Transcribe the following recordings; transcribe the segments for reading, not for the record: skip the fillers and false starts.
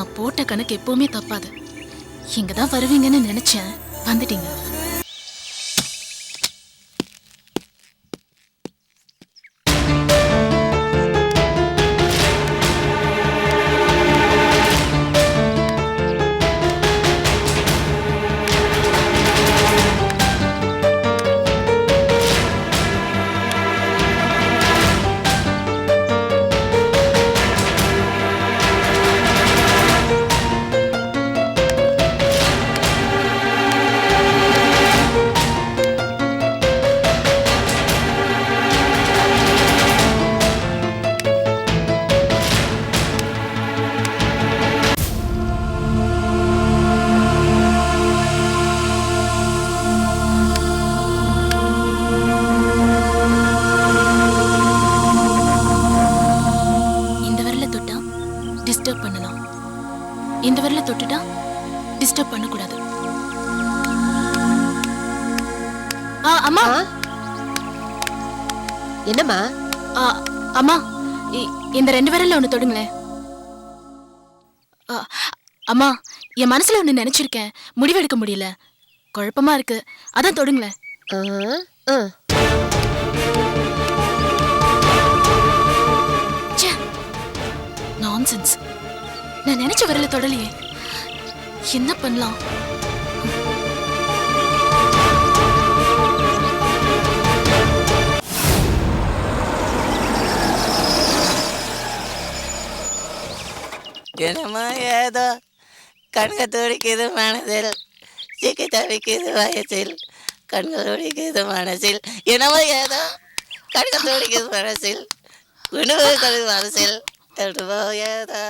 நான் போட்ட கணக்கு எப்பவுமே தப்பாது. இங்கதான் வருவீங்கன்னு நினைச்சேன், வந்துட்டீங்க. டிஸ்டர்ப் பண்ணலாம், இந்த விரல தொட்டுட்டா டிஸ்டர்ப் பண்ணக்கூடாது. அம்மா. என்னம்மா? அம்மா, இந்த 2 விரல்ல ஒண்ணு தொடுங்களேன். அம்மா, என் மனசுல ஒண்ணு நினைச்சிருக்கேன், முடிவெடுக்க முடியல, குழப்பமா இருக்கு, அதான் தொடுங்களேன். நான்சென்ஸ், நான் நினைச்ச விரல தொடலையே, என்ன பண்ணலாம்? என்னமோ ஏதோ கண்க துடிக்குது மனதில், சிக்கி தவிக்குது வயசில், கண்கள் துடிக்குது மனசில். என்னமோ ஏதோ கண்க துடிக்குது மனசில், உணவுகள் மனசில், என்னமோ ஏதோ.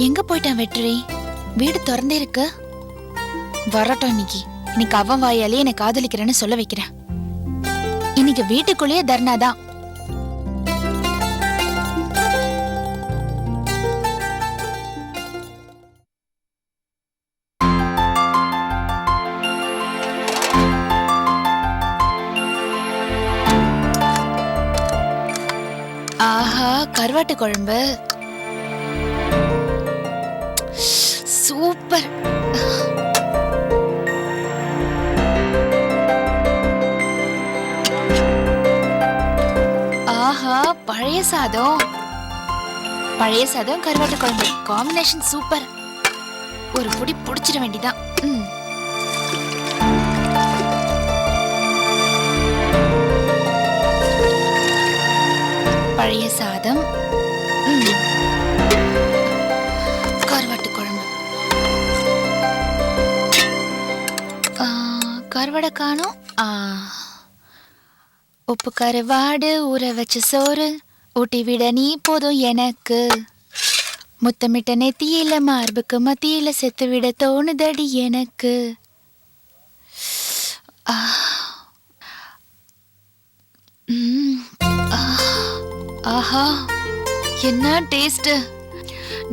எங்க போயிட்டான் வெற்றி? வீடு திறந்தே இருக்கு. வரட்டும், இன்னைக்கு அவன் வாயாலே என்னை காதலிக்கிறேன்னு சொல்ல வைக்கிறேன். இன்னைக்கு வீட்டுக்குள்ளேயே தர்ணாதான். ஆஹா, கருவாட்டு குழம்பு சூப்பர். ஆஹா, பழைய சாதம் கருவாட்டு குழம்பு காம்பினேஷன் சூப்பர். ஒரு புடி புடிச்சிட வேண்டிதான். பழைய சாதம், கருவாட்டு குழம்பு, கருவாடை காணோம். உப்பு கருவாடு, ஊற வச்ச சோறு, ஊட்டி விட நீ போதும் எனக்கு, முத்தமிட்ட நெத்தியில மார்புக்கு மத்தியில செத்து விட தோணுதடி எனக்கு. ஆஹா, என்ன டேஸ்ட்.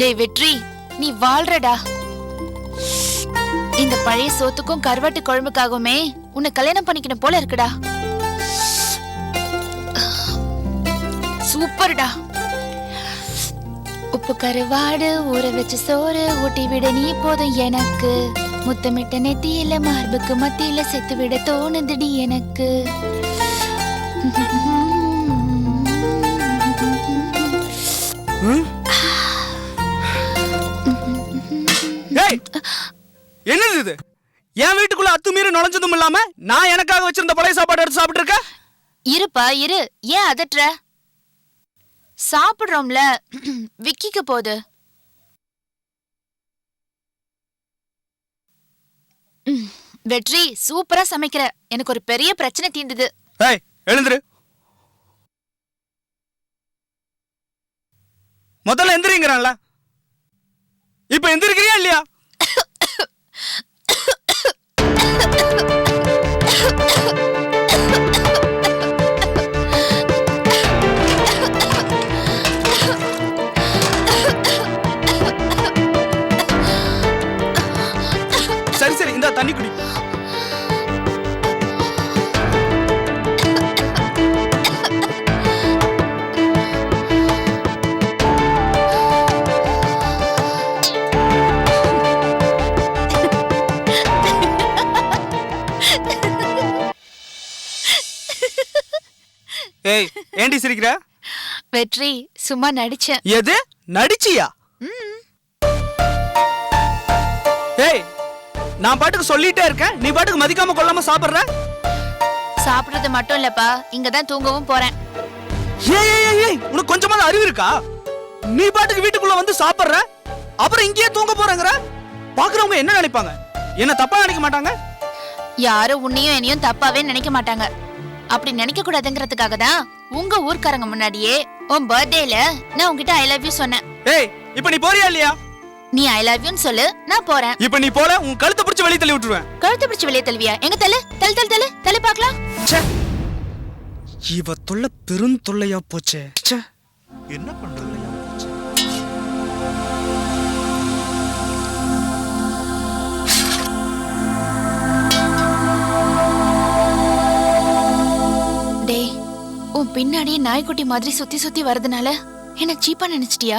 டேய் வெற்றி, நீ வாழ்றடா. இந்த பழைய சோத்துக்கும் கருவாட்டு குழம்புக்காகவுமே உன்னை கல்யாணம் பண்ணிக்கணும் போல இருக்குடா. சூப்பர்டா. உப்பு கருவாடு, ஊற வச்ச சோறு, ஊட்டி விட நீ போதும் எனக்கு, முத்தமிட்ட நெத்தியில மார்புக்கு மத்தியில செத்து விட தோணுதுடி எனக்கு. என்னது இது? என் வீட்டுக்குள்ள அத்துமீறி நுழைஞ்சதும் இல்லாம நான் எனக்காக வச்சிருந்த பழைய சாப்பாடு எடுத்து சாப்பிட்டு இருக்க. இருப்பா இரு, ஏன் அதட்டுற? சாப்பிடுறோம்ல, விக்கிக்க போகுது. வெற்றி சூப்பரா சமைக்கிற. எனக்கு ஒரு பெரிய பிரச்சனை தீர்ந்தது. ஏய் எழுந்துரு, முதல்ல எந்திரிங்கிறான்ல, இப்ப எந்திரிக்கிறியா இல்லையா? சரி சரி, இந்த தண்ணி குடி. ஏய் ஏண்டி சிரிக்கிற? வெற்றி சும்மா நடிச்சேன். எது நடிச்சியா? ஏய் நான் பாட்டுக்கு சொல்லிட்டே இருக்கேன், நீ பாட்டுக்கு மதிக்காம கொள்ளாம சாப்பிடுற. சாப்பிடுறது மட்டும் இல்லப்பா, இங்கதான் தூங்கவும் போறேன். ஏய் ஏய் ஏய், உனக்கு கொஞ்சமாவது அறிவு இருக்கா? நீ பாட்டுக்கு வீட்டுக்குள்ள வந்து சாப்பிடுற, அப்புறம் இங்கேயே தூங்க போறங்கற. பாக்குறவங்க என்ன நினைப்பாங்க? என்ன தப்பா நினைக்க மாட்டாங்க? யாரும் உன்னையும் என்னையும் தப்பாவே நினைக்க மாட்டாங்க. அப்படி நினைக்க கூடாதுங்கிறதுக்காக தான் உங்க ஊர்க்காரங்க முன்னாடியே உன் பர்த்டேல நான் உன்கிட்ட ஐ லவ் யூ சொன்னேன். ஏய் இப்ப நீ போறியா இல்லையா? நீ ஐ லவ் யூன்னு சொல்லு, நான் போறேன். இப்ப நீ போல உன் கழுத்தை பிடிச்சு வெளிய தள்ளி விட்டுருவேன். கழுத்தை பிடிச்சு வெளியே தள்ளுவியா? எங்க தள்ளு தள்ளு தள்ளு தள்ளு தள்ளு பாக்கலாம். ச்சே, இவ தொல்லை பெரும் தொல்லையா போச்சே. ச்சே, என்ன பண்றது? டேய், உன் பின்னாடியே நாய்க்குட்டி மாதிரி சுத்தி சுத்தி வரதுனால என்ன சீப்பா நினைச்சிட்டியா?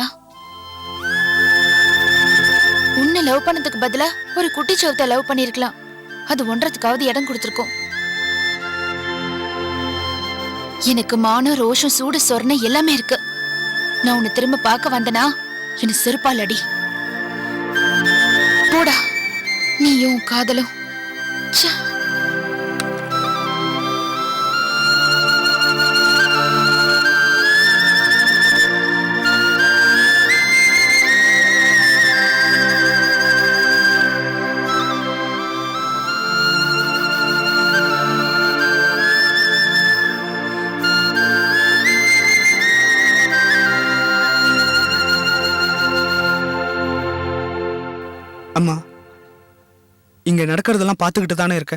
உன்னை லவ் பண்ணதுக்கு பதிலா ஒரு குட்டி சவுத்த லவ் பண்ணிருக்கலாம். அது ஒன்றதுக்காவது இடம் கொடுத்திருக்கும். எனக்கு மானம், ரோஷம், சூடு, சொர்ண எல்லாமே இருக்கு. நான் உன்னை திரும்ப பார்க்க வந்தனா என்ன செருப்பால் அடி. போடா நீயும் காதலும். ச்சே. அம்மா, இங்க நடக்கிறதெல்லாம் பார்த்துக்கிட்டு தானே இருக்க.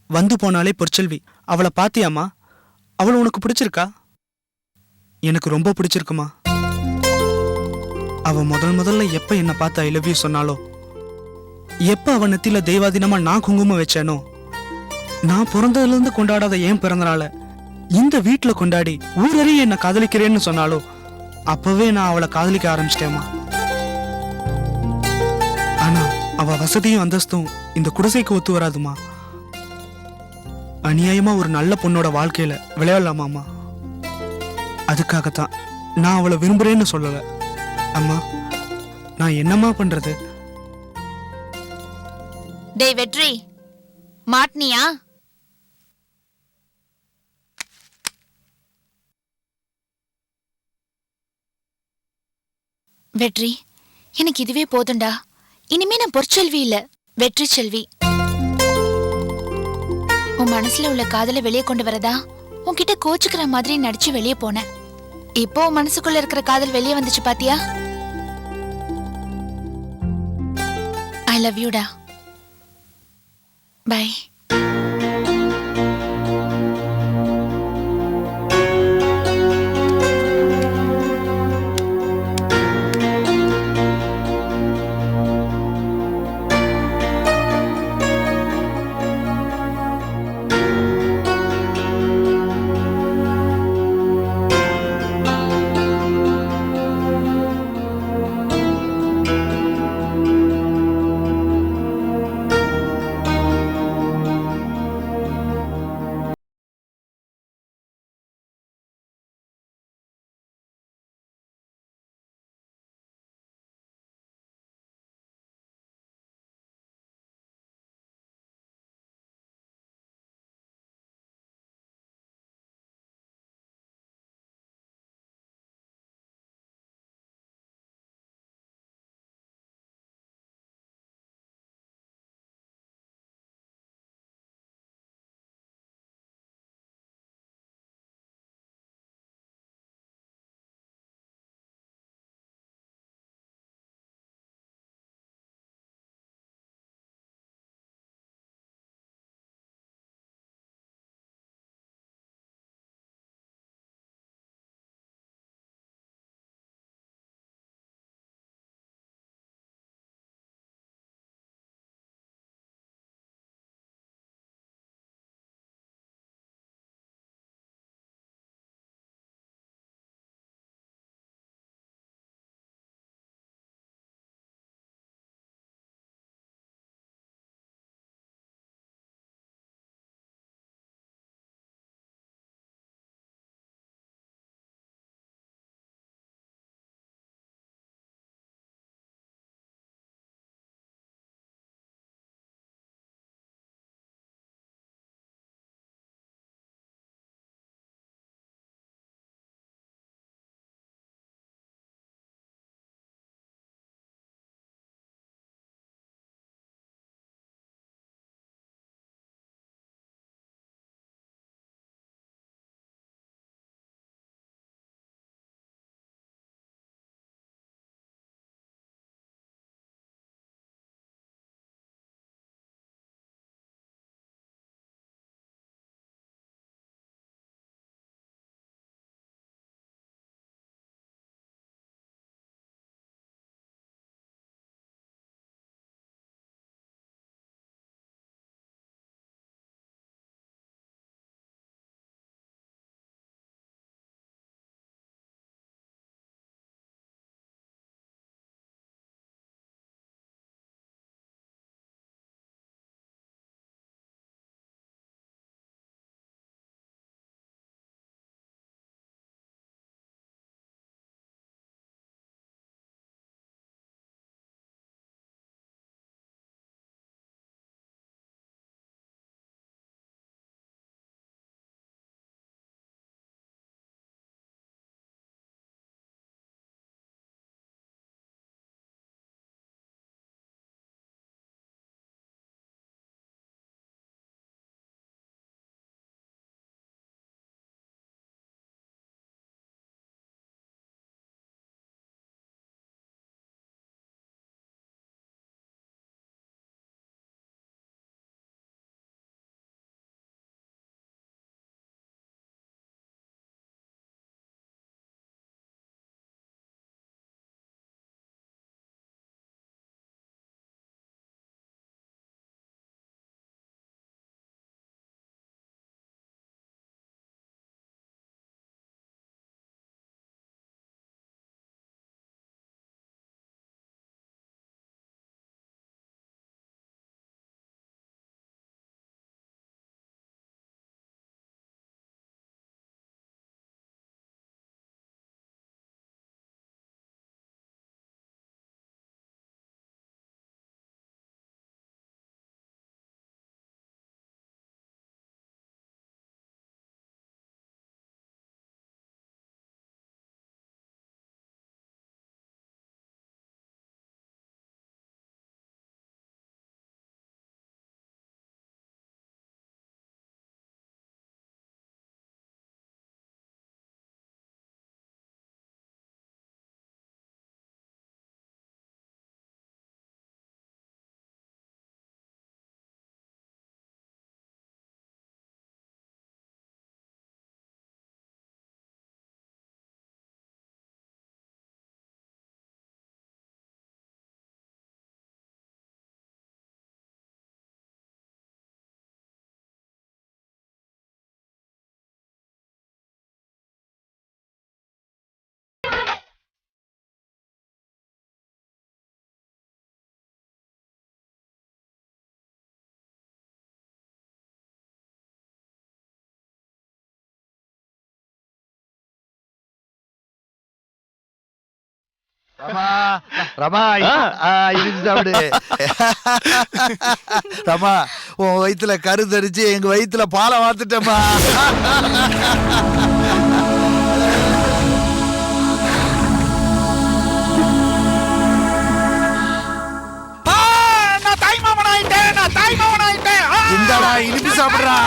வந்து போனாலே பொற்செல்வி, அவளை பாத்தியாம்மா? அவளை உனக்கு பிடிச்சிருக்கா? எனக்கு ரொம்ப பிடிச்சிருக்குமா. அவ முதல்ல எப்ப என்ன பார்த்து ஐ லவ் யூ சொன்னாலோ, எப்ப அவ நெத்தில தெய்வாதீனமா நான் குங்குமம் வச்சேனோ, நான் பிறந்ததுல இருந்து கொண்டாடாத ஏன் பிறந்தனால இந்த வீட்டுல கொண்டாடி ஊரறிய என்ன காதலிக்கிறேன்னு சொன்னாலோ, அப்பவே நான் அவளை காதலிக்க ஆரம்பிச்சிட்டேம்மா. ஆனா அவ வசதியும் அந்தஸ்தும் இந்த குடிசைக்கு ஒத்து வராதுமா. அநியாயமா ஒரு நல்ல பொண்ணோட வாழ்க்கையில விளையாடலாமாமா. அதுக்காகத்தான் நான் அவளை விரும்புறேன்னு சொல்லல. அம்மா, நான் என்னம்மா பண்றது? டேய் வெற்றி, மாட்னியா? வெற்றி, எனக்கு இதுவே போதும்டா. இனிமே நான் பொற்செல்வி இல்ல, வெற்றி செல்வி. உன் மனசுல உள்ள காதலை வெளியே கொண்டு வரதா உன்கிட்ட கோச்சுக்கிற மாதிரி நடிச்சு வெளியே போனேன். இப்போ உன் மனசுக்குள்ள இருக்கிற காதல் வெளியே வந்துச்சு பாத்தியா? ஐ லவ் யூடா. பை. ரமா இனிப்பு சாப்பிடு. ரமா உன் வயித்துல கருத்தரிச்சு எங்க வயித்துல பாலை வாத்துட்டேம்மா. இந்தாடா இனிப்பு சாப்பிடுறா.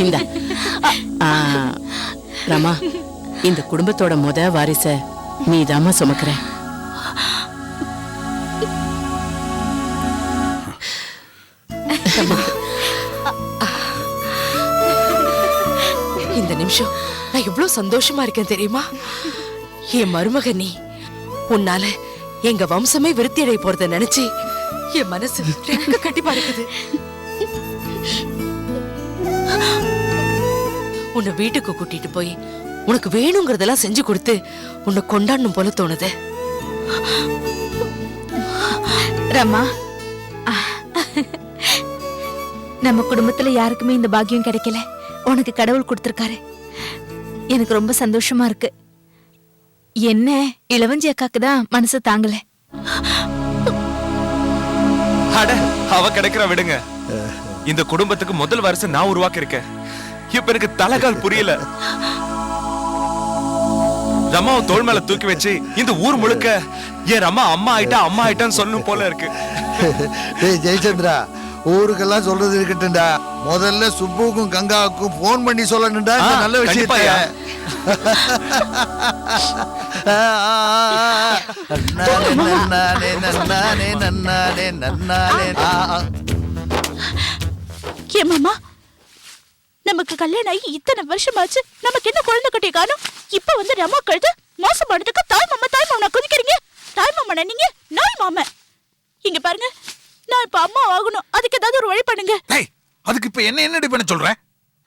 இந்தா. ரமா, இந்த குடும்பத்தோட முத வாரிச நீதாம்மா சுமக்கிற. இந்த நிமிஷம் நான் எவ்வளவு சந்தோஷமா இருக்கேன் தெரியுமா? என் மருமக நீ, உன்னால எங்க வம்சமே விருத்தி அடைய போறத நினைச்சு என் மனசு ரெக்க கட்டி பறக்குது. உன்னை வீட்டுக்கு கூட்டிட்டு போய் உனக்கு வேணுங்கிறதெல்லாம் செஞ்சு கொடுத்து உன்னை கொண்டாடணும் போல தோணுது. ரமா, நம்ம குடும்பத்துல யாருக்குமே இந்த பாக்கியம் கிடைக்கல. உனக்கு கடவுள் கொடுத்திருக்காரு. எனக்கு ரொம்ப சந்தோஷமா இருக்கு. என்ன இளவஞ்சி அக்காக்கு தான் மனசு தாங்கல. அட, அவ கிடைக்கிற விடுங்க. இந்த குடும்பத்துக்கு முதல் வருஷம் நான் உருவாக்கி இருக்கேன். இப்ப எனக்கு தலைகால் புரியல. ரமாவை தோள் மேல தூக்கி வச்சு இந்த ஊர் முழுக்க என் ரமா அம்மா ஆயிட்டான்னு சொல்லணும் போல இருக்கு. டேய் ஜெயச்சந்திரா, ஊருக்கெல்லாம் சொல்றது இருக்கட்டும்டா. முதல்ல சுப்புவுக்கும் கங்காவுக்கும் போன் பண்ணி சொல்லணும்டா இந்த நல்ல விஷயத்தை. ஏமாமா, நமக்கு கல்யாணம் ஆகி இத்தனை வருஷமாச்சு, நமக்கு என்ன குழந்தை குட்டி காணும்? இப்ப வந்து ரமா கழுது மோசமானதுக்கு தாய் மாமா குதிக்கிறீங்க. தாய் மாமா நீங்க, நாய் மாமா. இங்க பாருங்க, நான் இப்ப அம்மா ஆகணும். அதுக்கு ஏதாவது ஒரு வழி பண்ணுங்க. அதுக்கு இப்ப என்னடி பண்ண சொல்ற?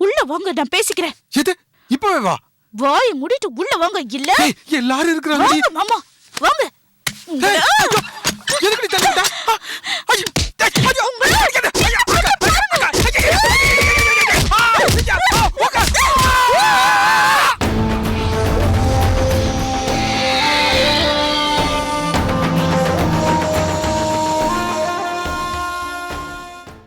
உள்ள வாங்க, நான் பேசிக்கிறேன். எது? இப்பவே வா. வாயை மூடிட்டு உள்ள வாங்க. இல்ல எல்லாரும் இருக்கிறாங்க மாமா, வாங்க.